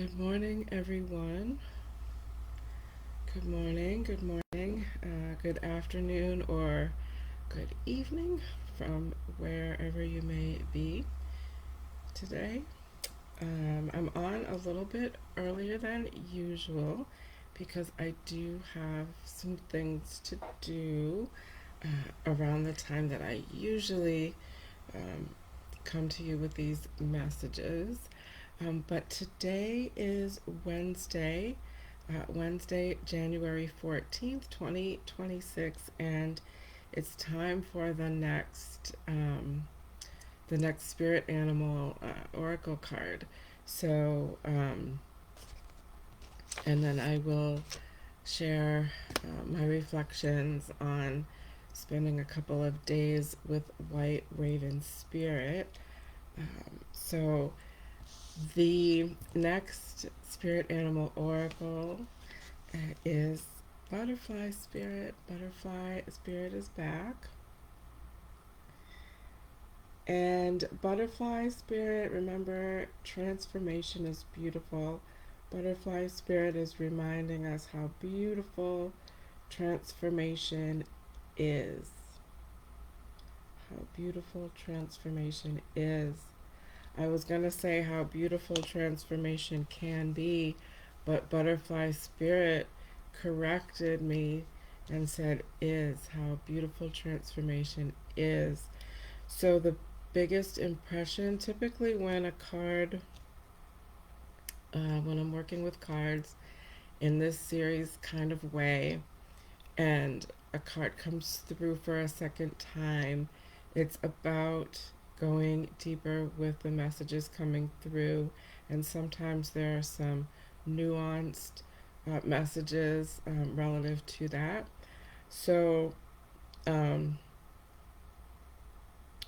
Good morning, everyone. Good morning, good afternoon, or good evening from wherever you may be today. I'm on a little bit earlier than usual because I do have some things to do around the time that I usually um, come to you with these messages. But today is Wednesday, January 14th, 2026, and it's time for the next spirit animal oracle card. So, and then I will share my reflections on spending a couple of days with White Raven Spirit. So, the next spirit animal oracle is Butterfly Spirit. Butterfly Spirit is back. And Butterfly Spirit, remember, transformation is beautiful. Butterfly Spirit is reminding us how beautiful transformation is. How beautiful transformation is. I was going to say how beautiful transformation can be, but Butterfly Spirit corrected me and said is how beautiful transformation is. So the biggest impression, typically when a card, when I'm working with cards in this series kind of way, and a card comes through for a second time, it's about going deeper with the messages coming through, and sometimes there are some nuanced messages relative to that. So,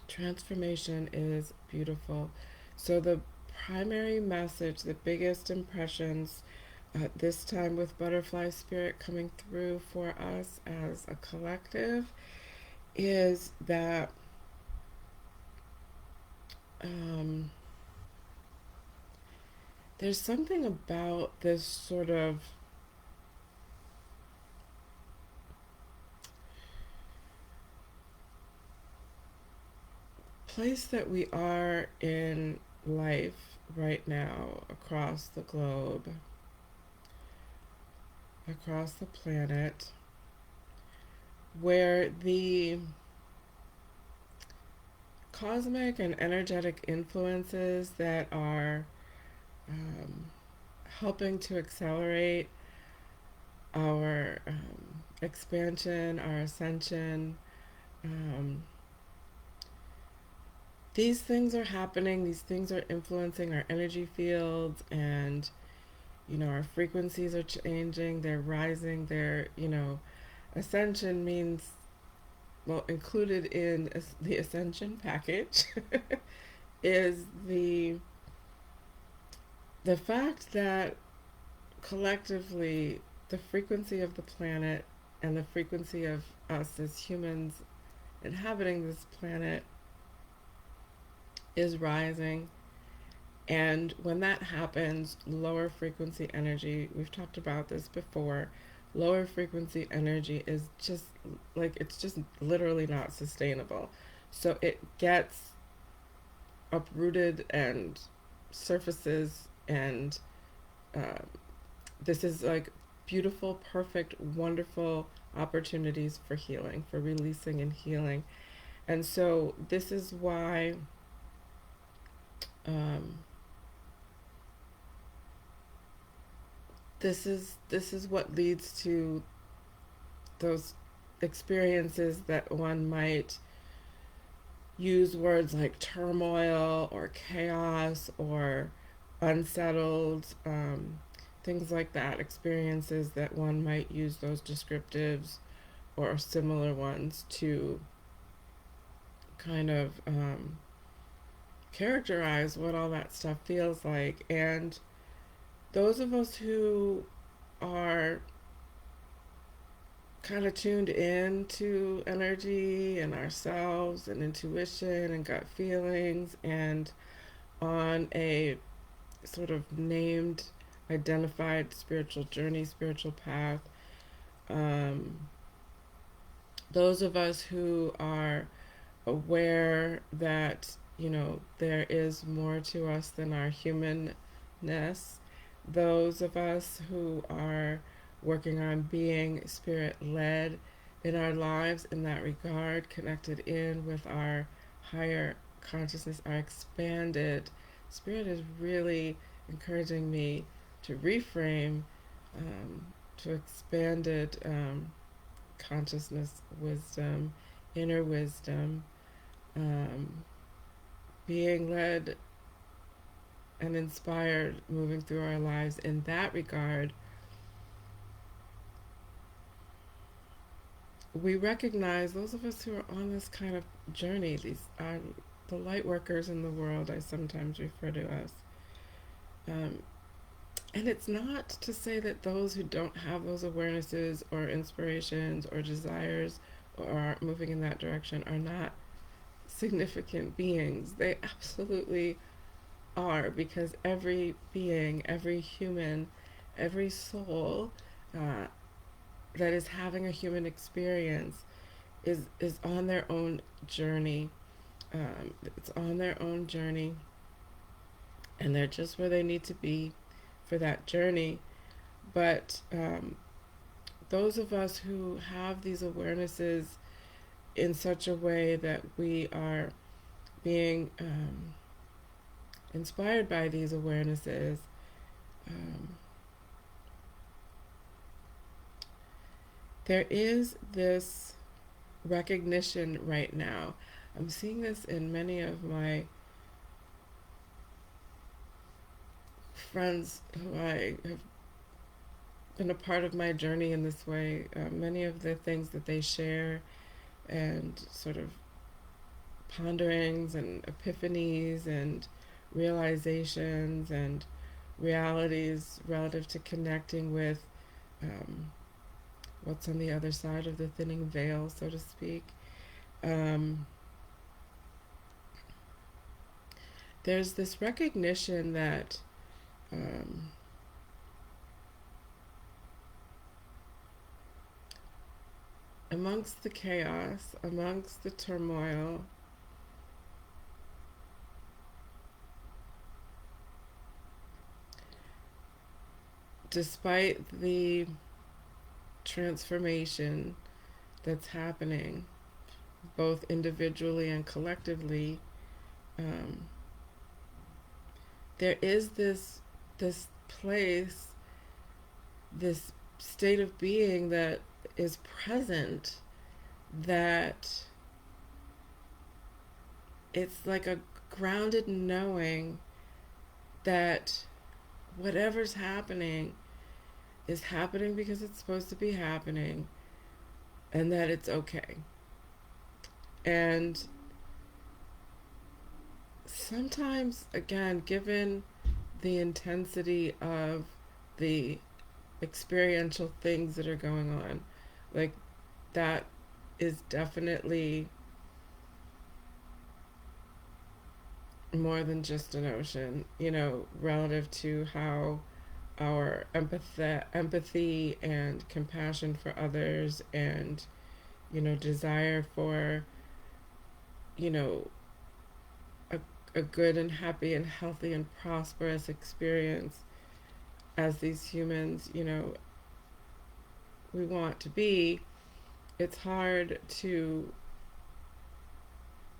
transformation is beautiful. So, the primary message, the biggest impressions, this time with Butterfly Spirit coming through for us as a collective, is that there's something about this sort of place that we are in life right now across the globe, across the planet, where the cosmic and energetic influences that are helping to accelerate our expansion, our ascension. These things are happening, these things are influencing our energy fields, and our frequencies are changing, they're rising, ascension means, well, included in the ascension package is the fact that collectively the frequency of the planet and the frequency of us as humans inhabiting this planet is rising. And when that happens, lower frequency energy, we've talked about this before, lower frequency energy is just it's just literally not sustainable. So it gets uprooted and surfaces, and this is like beautiful, perfect, wonderful opportunities for healing, for releasing and healing. And so this is why this is what leads to those experiences that one might use words like turmoil or chaos or unsettled, things like that, experiences that one might use those descriptives or similar ones to kind of characterize what all that stuff feels like. And those of us who are kind of tuned in to energy and ourselves and intuition and gut feelings, and on a sort of named identified spiritual journey, spiritual path. Um, those of us who are aware that, there is more to us than our humanness. Those of us who are working on being spirit led in our lives in that regard, connected in with our higher consciousness, our expanded spirit is really encouraging me to reframe to expanded consciousness, wisdom, inner wisdom, um, being led and inspired moving through our lives in that regard. We recognize those of us who are on this kind of journey, these are the light workers in the world, I sometimes refer to us. Um, and it's not to say that those who don't have those awarenesses or inspirations or desires or aren't moving in that direction are not significant beings. They absolutely are, because every being, every human, every soul uh, that is having a human experience is on their own journey. It's on their own journey, and they're just where they need to be for that journey. But those of us who have these awarenesses in such a way that we are being inspired by these awarenesses, um, there is this recognition right now. I'm seeing this in many of my friends who I have been a part of my journey in this way. Many of the things that they share and sort of ponderings and epiphanies and realizations and realities relative to connecting with um, what's on the other side of the thinning veil, so to speak. Um, there's this recognition that amongst the chaos, amongst the turmoil, despite the transformation that's happening, both individually and collectively, um, there is this place, this state of being that is present, that it's like a grounded knowing that whatever's happening is happening because it's supposed to be happening, and that it's okay. And sometimes, again, given the intensity of the experiential things that are going on, like that is definitely more than just an ocean, relative to how our empathy and compassion for others and, desire for, you know, a, a good and happy and healthy and prosperous experience as these humans, we want to be. It's hard to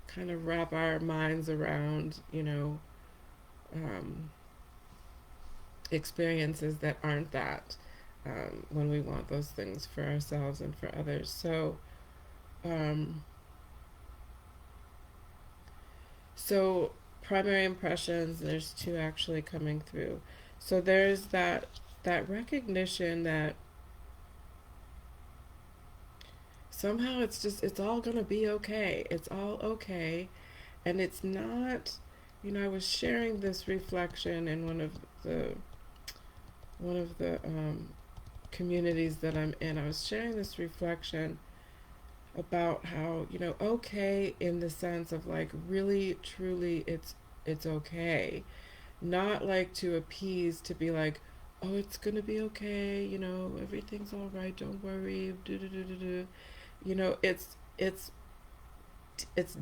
kind of wrap our minds around, um, experiences that aren't that, when we want those things for ourselves and for others. So, um, so primary impressions. There's two actually coming through. So there's that recognition that somehow it's all gonna be okay. It's all okay, and it's not. I was sharing this reflection in one of the communities that I'm in. I was sharing this reflection about how, okay, in the sense of like really truly it's okay, not like to appease, to be like, oh, it's gonna be okay, you know, everything's all right, don't worry, do do do do do. You know, it's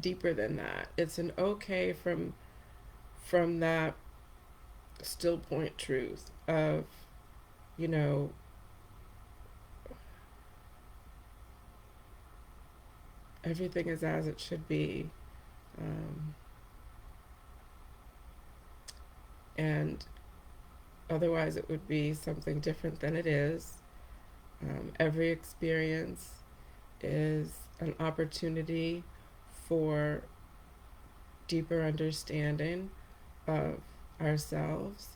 deeper than that. It's an okay from that still point truth of, you know, everything is as it should be. Um, and otherwise, it would be something different than it is. Every experience is an opportunity for deeper understanding of ourselves,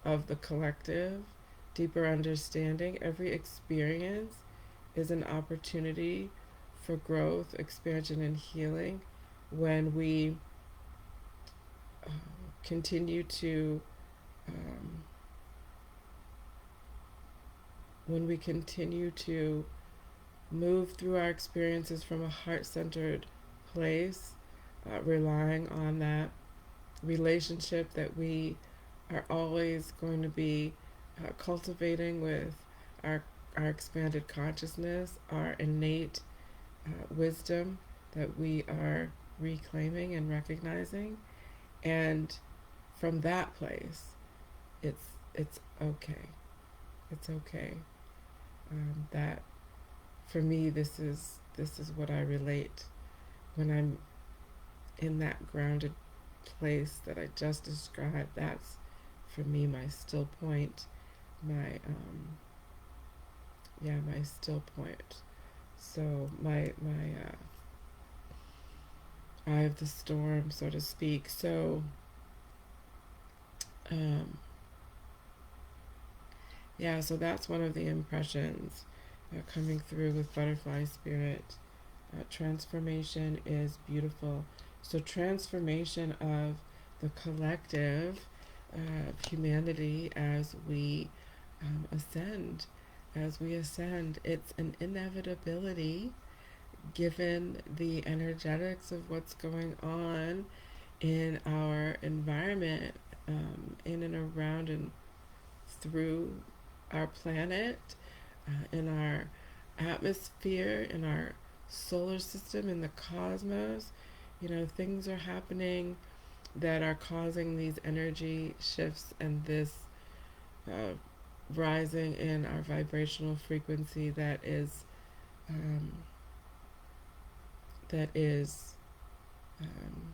of the collective, deeper understanding. Every experience is an opportunity for growth, expansion, and healing when we uh, continue to um, when we continue to move through our experiences from a heart-centered place, relying on that relationship that we are always going to be cultivating with our our expanded consciousness, our innate wisdom that we are reclaiming and recognizing, and from that place, it's okay. It's okay. That for me, this is what I relate when I'm in that grounded place that I just described. That's for me my still point, my my still point. So my eye of the storm, so to speak. So um, yeah, so that's one of the impressions coming through with butterfly spirit. Transformation is beautiful. So transformation of the collective humanity as we ascend. As we ascend, it's an inevitability given the energetics of what's going on in our environment, in and around and through our planet, in our atmosphere, in our solar system, in the cosmos. You know, things are happening that are causing these energy shifts and this uh, rising in our vibrational frequency um, that is um,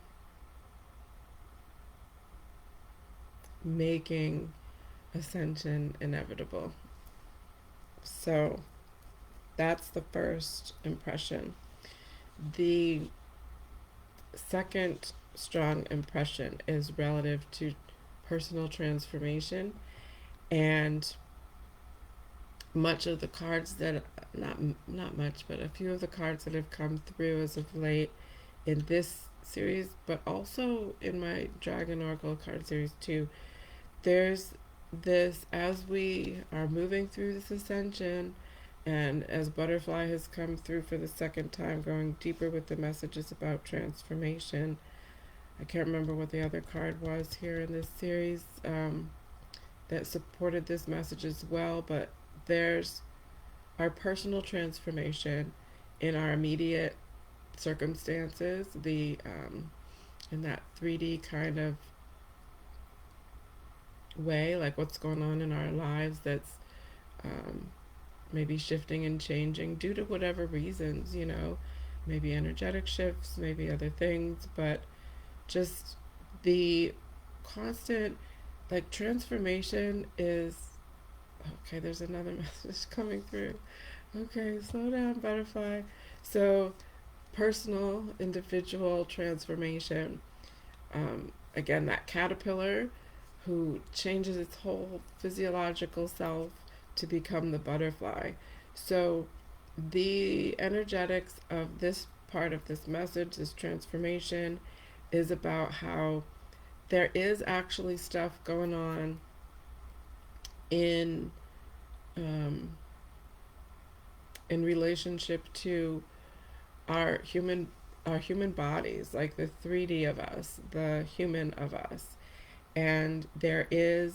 making ascension inevitable. So that's the first impression. The second strong impression is relative to personal transformation, and much of the cards that not much, but a few of the cards that have come through as of late in this series, but also in my Dragon Oracle card series too. There's this, as we are moving through this ascension, and as Butterfly has come through for the second time, going deeper with the messages about transformation. I can't remember what the other card was here in this series that supported this message as well, but there's our personal transformation in our immediate circumstances, the in that 3D kind of way, like what's going on in our lives that's um, maybe shifting and changing due to whatever reasons, you know, maybe energetic shifts, maybe other things, but just the constant, like, transformation is okay. There's another message coming through. Okay, slow down, butterfly. So personal, individual transformation. Again, that caterpillar who changes its whole physiological self to become the butterfly. So, the energetics of this part of this message, this transformation, is about how there is actually stuff going on in um, in relationship to our human our human bodies, like the 3D of us, the human of us, and there is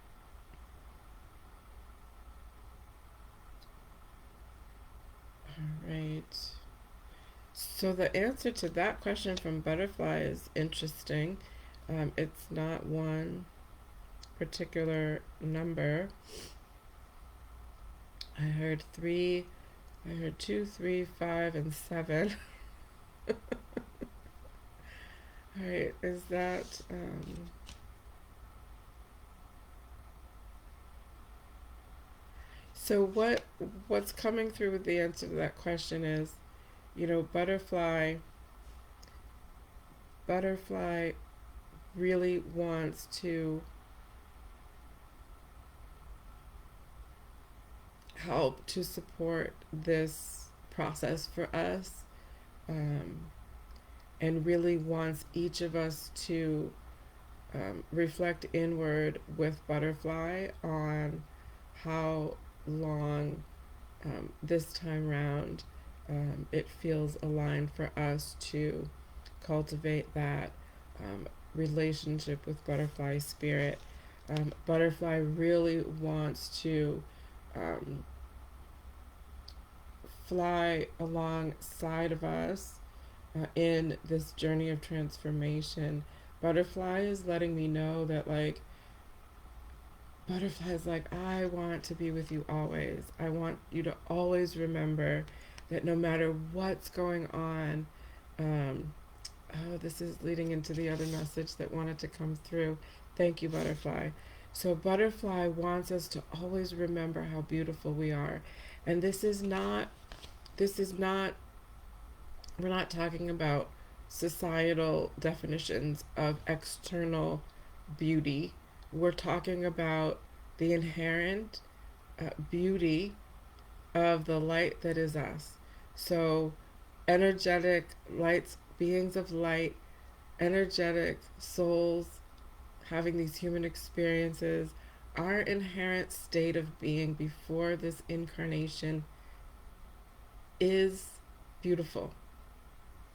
So the answer to that question from Butterfly is interesting. It's not one particular number. I heard three, I heard 2, 3, 5, and 7. All right, is that so? What's coming through with the answer to that question is, butterfly really wants to help to support this process for us, and really wants each of us to reflect inward with Butterfly on how long this time round it feels aligned for us to cultivate that relationship with Butterfly Spirit. Butterfly really wants to um, fly alongside of us in this journey of transformation. Butterfly is letting me know that, like, Butterfly is like, I want to be with you always. I want you to always remember that no matter what's going on, this is leading into the other message that wanted to come through. Thank you, Butterfly. So, Butterfly wants us to always remember how beautiful we are. And this is not, we're not talking about societal definitions of external beauty. We're talking about the inherent beauty of the light that is us. So, energetic lights, beings of light, energetic souls having these human experiences, our inherent state of being before this incarnation is beautiful.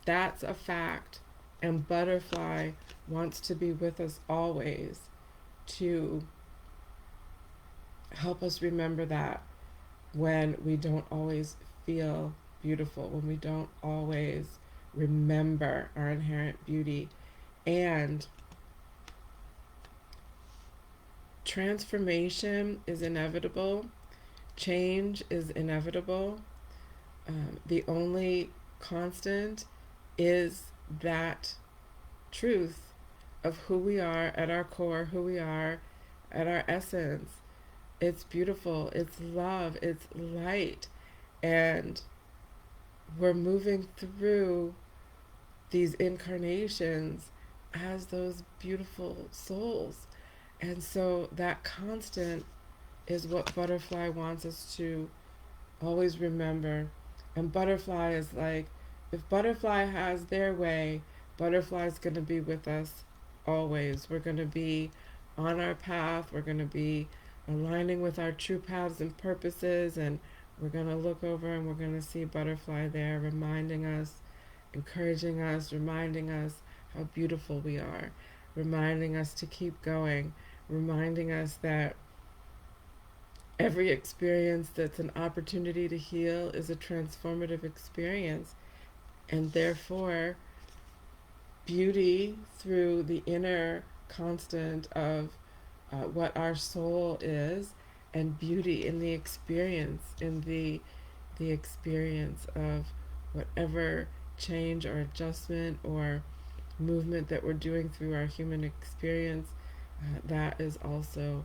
That's a fact. And Butterfly wants to be with us always to help us remember that when we don't always feel beautiful, when we don't always remember our inherent beauty. And transformation is inevitable, change is inevitable. The only constant is that truth of who we are at our core, who we are at our essence. It's beautiful, it's love, it's light, and we're moving through these incarnations as those beautiful souls. And so that constant is what Butterfly wants us to always remember. And Butterfly is like, if Butterfly has their way, Butterfly's going to be with us always. We're going to be on our path. We're going to be aligning with our true paths and purposes. And we're going to look over and we're going to see Butterfly there, reminding us, encouraging us, reminding us how beautiful we are, reminding us to keep going, reminding us that every experience that's an opportunity to heal is a transformative experience. And therefore, beauty through the inner constant of what our soul is, and beauty in the experience, in the experience of whatever change or adjustment or movement that we're doing through our human experience, that is also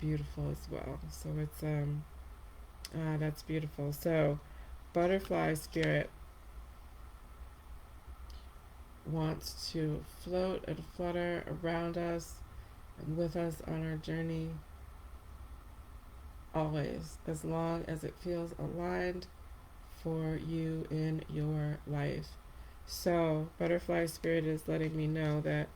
beautiful as well. So it's that's beautiful. So Butterfly Spirit wants to float and flutter around us and with us on our journey always, as long as it feels aligned for you in your life. So Butterfly Spirit is letting me know that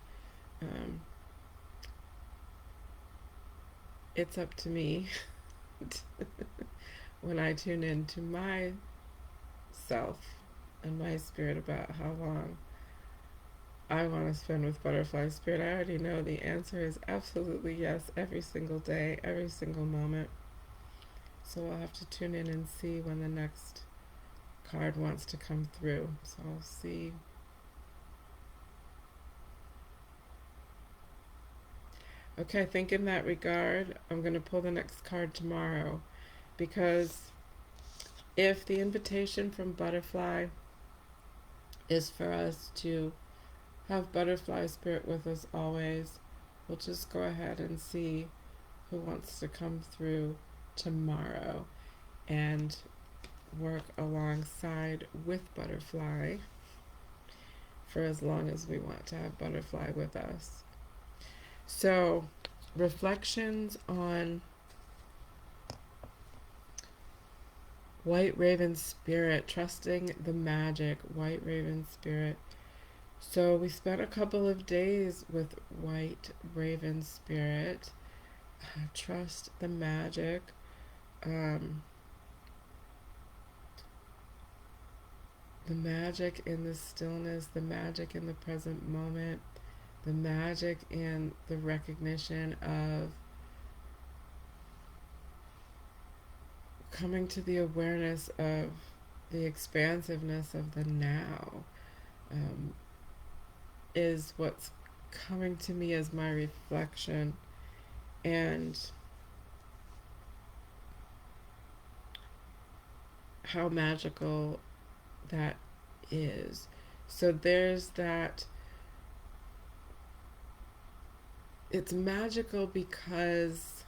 it's up to me when I tune into myself and my spirit about how long I want to spend with Butterfly Spirit. I already know the answer is absolutely yes, every single day, every single moment. So I'll have to tune in and see when the next card wants to come through. So I'll see. Okay, I think in that regard, I'm going to pull the next card tomorrow, because if the invitation from Butterfly is for us to have Butterfly Spirit with us always, we'll just go ahead and see who wants to come through tomorrow and work alongside with Butterfly for as long as we want to have Butterfly with us. So, reflections on White Raven Spirit, trusting the magic, White Raven Spirit. So we spent a couple of days with White Raven Spirit. Trust the magic. The magic in the stillness, the magic in the present moment, the magic in the recognition of coming to the awareness of the expansiveness of the now, is what's coming to me as my reflection, and how magical that is. So there's that. It's magical because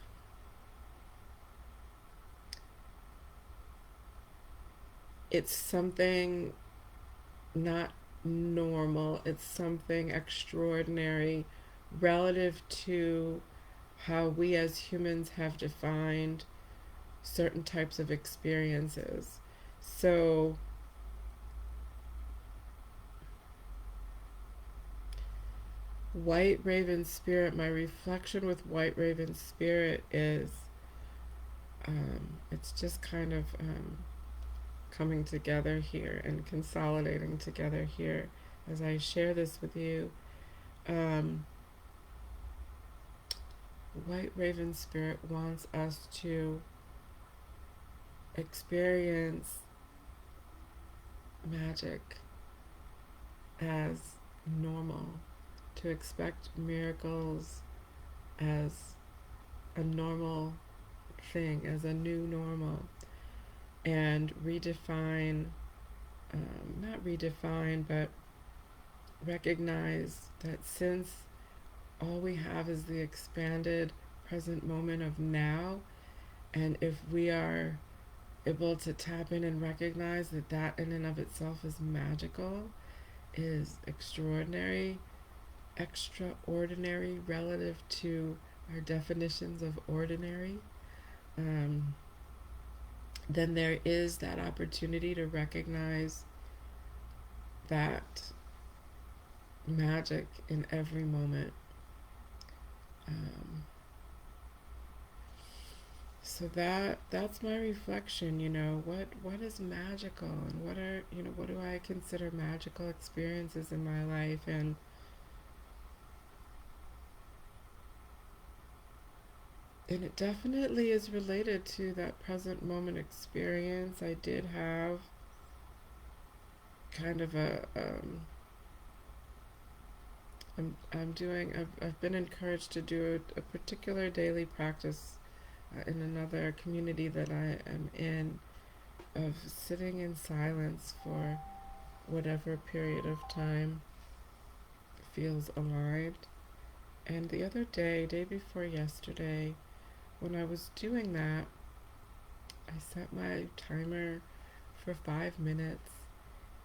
it's something not normal, it's something extraordinary relative to how we as humans have defined certain types of experiences. So White Raven Spirit, my reflection with White Raven Spirit is it's just kind of coming together here and consolidating together here as I share this with you. White Raven Spirit wants us to experience magic as normal, to expect miracles as a normal thing, as a new normal, and redefine, not redefine, but recognize that since all we have is the expanded present moment of now, and if we are able to tap in and recognize that that in and of itself is magical, is extraordinary relative to our definitions of ordinary, then there is that opportunity to recognize that magic in every moment. So that's my reflection. What is magical, and what do I consider magical experiences in my life, and it definitely is related to that present moment experience. I did have kind of I've been encouraged to do a particular daily practice in another community that I am in, of sitting in silence for whatever period of time feels aligned. And the other day before yesterday, when I was doing that, I set my timer for 5 minutes,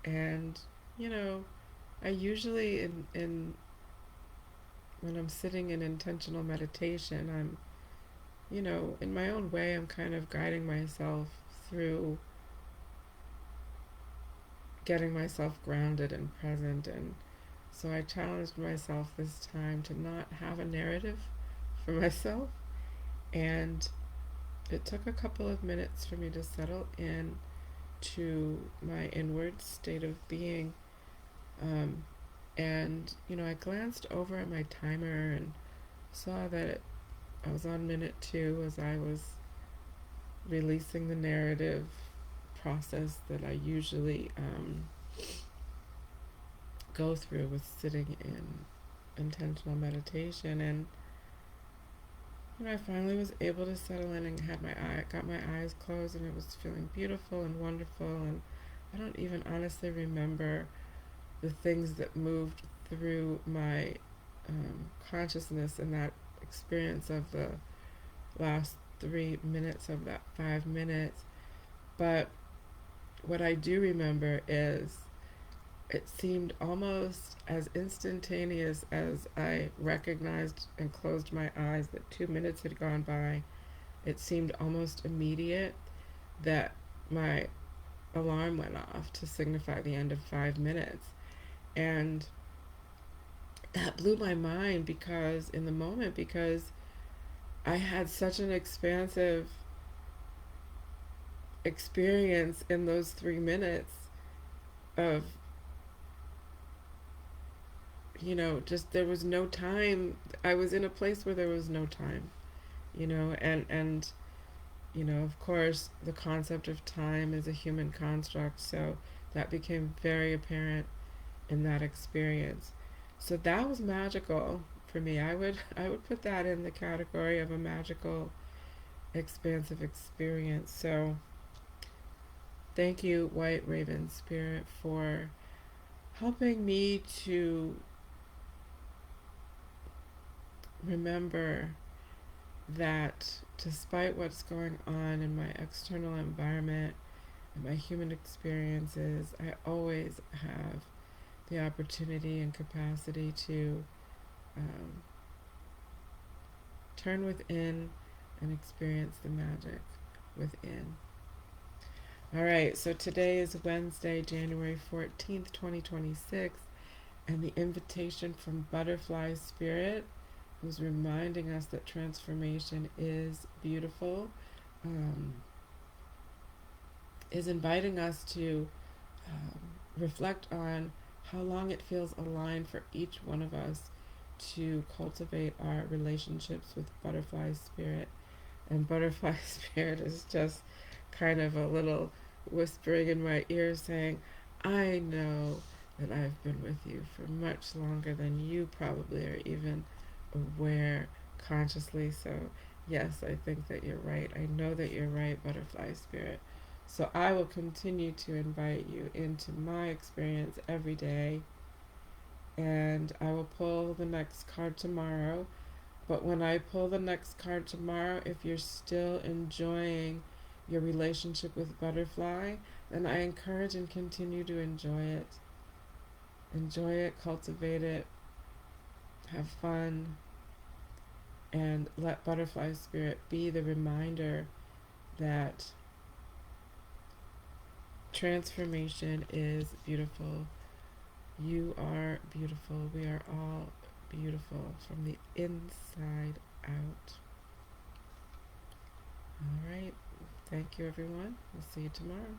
and I usually in when I'm sitting in intentional meditation, I'm in my own way, I'm kind of guiding myself through getting myself grounded and present. And so I challenged myself this time to not have a narrative for myself, and it took a couple of minutes for me to settle in to my inward state of being. And I glanced over at my timer and saw that I was on minute 2 as I was releasing the narrative process that I usually go through with sitting in intentional meditation. And I finally was able to settle in and got my eyes closed, and it was feeling beautiful and wonderful. And I don't even honestly remember the things that moved through my consciousness in that experience of the last 3 minutes of that 5 minutes. But what I do remember is it seemed almost as instantaneous as I recognized and closed my eyes that 2 minutes had gone by. It seemed almost immediate that my alarm went off to signify the end of 5 minutes. And that blew my mind because in the moment, because I had such an expansive experience in those 3 minutes of, just there was no time. I was in a place where there was no time, and of course, the concept of time is a human construct, so that became very apparent in that experience. So that was magical for me. I would put that in the category of a magical, expansive experience. So thank you, White Raven Spirit, for helping me to remember that despite what's going on in my external environment and my human experiences, I always have the opportunity and capacity to turn within and experience the magic within. All right, so today is Wednesday, January 14th, 2026, and the invitation from Butterfly Spirit, who's reminding us that transformation is beautiful, is inviting us to reflect on how long it feels aligned for each one of us to cultivate our relationships with Butterfly Spirit. And Butterfly Spirit is just kind of a little whispering in my ear saying, I know that I've been with you for much longer than you probably are even aware consciously. So yes, I think that you're right. I know that you're right, Butterfly Spirit. So I will continue to invite you into my experience every day, and I will pull the next card tomorrow. But when I pull the next card tomorrow, if you're still enjoying your relationship with Butterfly, then I encourage and continue to enjoy it. Enjoy it, cultivate it, have fun, and let Butterfly Spirit be the reminder that transformation is beautiful. You are beautiful. We are all beautiful from the inside out. All right. Thank you, everyone. We'll see you tomorrow.